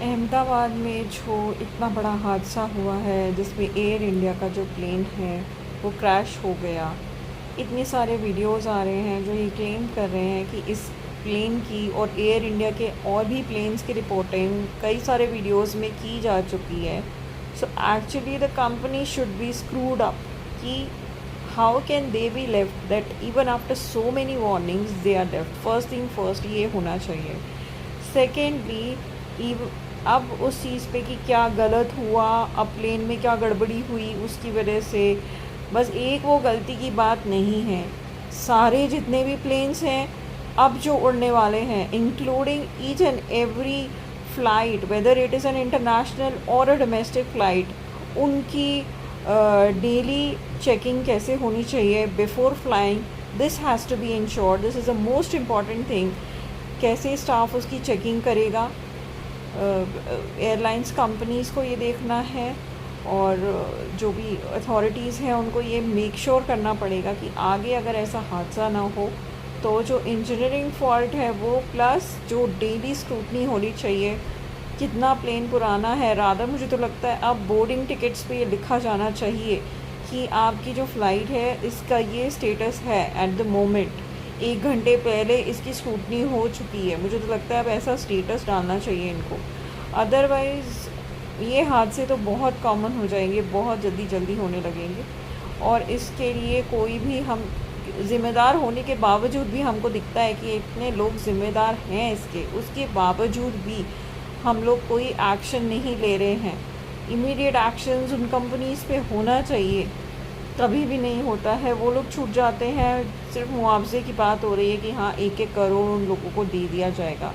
अहमदाबाद में जो इतना बड़ा हादसा हुआ है जिसमें एयर इंडिया का जो प्लेन है वो क्रैश हो गया। इतने सारे वीडियोस आ रहे हैं जो ये क्लेम कर रहे हैं कि इस प्लेन की और एयर इंडिया के और भी प्लेन्स की रिपोर्टिंग कई सारे वीडियोस में की जा चुकी है। So actually the company should be screwed up कि how can they be left that even after so many warnings they are left. First thing first ये होना चाहिए। सेकेंडली अब उस चीज़ पे कि क्या गलत हुआ, अब प्लेन में क्या गड़बड़ी हुई उसकी वजह से बस एक वो गलती की बात नहीं है। सारे जितने भी प्लेन्स हैं अब जो उड़ने वाले हैं including each and every flight whether it is an international और अ डोमेस्टिक फ़्लाइट, उनकी डेली चेकिंग कैसे होनी चाहिए before flying. This has to be ensured, this is the most important thing. कैसे स्टाफ उसकी चेकिंग करेगा, एयरलाइंस कंपनीज़ को ये देखना है और जो भी अथॉरिटीज़ हैं उनको ये मेक श्योर करना पड़ेगा कि आगे अगर ऐसा हादसा ना हो तो जो इंजीनियरिंग फॉल्ट है वो प्लस जो डेली स्क्रूटनी होनी चाहिए। कितना प्लेन पुराना है, रादर मुझे तो लगता है अब बोर्डिंग टिकट्स पे ये लिखा जाना चाहिए कि आपकी जो फ़्लाइट है इसका ये स्टेटस है एट द मोमेंट, 1 घंटे पहले इसकी स्क्रूटनी हो चुकी है। मुझे तो लगता है अब ऐसा स्टेटस डालना चाहिए इनको, अदरवाइज़ ये हादसे तो बहुत कॉमन हो जाएंगे, बहुत जल्दी जल्दी होने लगेंगे। और इसके लिए कोई भी हम ज़िम्मेदार होने के बावजूद भी हमको दिखता है कि इतने लोग ज़िम्मेदार हैं इसके, उसके बावजूद भी हम लोग कोई एक्शन नहीं ले रहे हैं। इमीडिएट एक्शंस उन कंपनीज़ पे होना चाहिए, कभी भी नहीं होता है। वो लोग छूट जाते हैं, सिर्फ मुआवजे की बात हो रही है कि हाँ 1-1 करोड़ उन लोगों को दे दिया जाएगा।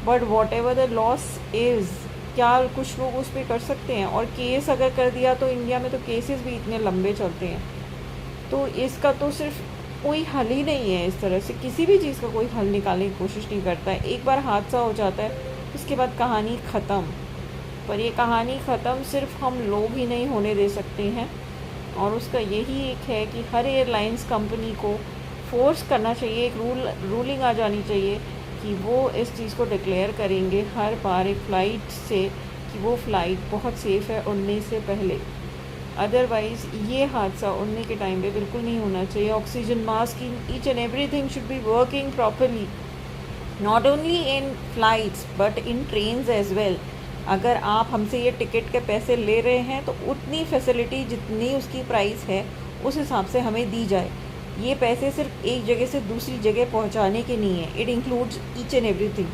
But what ever the loss is, क्या कुछ लोग उस पर कर सकते हैं? और केस अगर कर दिया तो इंडिया में तो केसेस भी इतने लंबे चलते हैं, तो इसका तो सिर्फ कोई हल ही नहीं है। इस तरह से किसी भी चीज़ का कोई हल निकालने की कोशिश नहीं करता है। एक बार हादसा हो जाता है उसके बाद कहानी ख़त्म। पर ये कहानी ख़त्म सिर्फ हम लोग ही नहीं होने दे सकते हैं, और उसका यही एक है कि हर एयरलाइंस कंपनी को फोर्स करना चाहिए, एक रूलिंग आ जानी चाहिए कि वो इस चीज़ को डिक्लेयर करेंगे हर बार एक फ़्लाइट से कि वो फ़्लाइट बहुत सेफ़ है उड़ने से पहले। अदरवाइज़ ये हादसा उड़ने के टाइम पे बिल्कुल नहीं होना चाहिए। Oxygen mask, each and everything should be working properly, not only in flights but in trains as well. अगर आप हमसे ये टिकट के पैसे ले रहे हैं तो उतनी फैसिलिटी जितनी उसकी प्राइस है उस हिसाब से हमें दी जाए। ये पैसे सिर्फ एक जगह से दूसरी जगह पहुंचाने के नहीं है, it includes each and everything.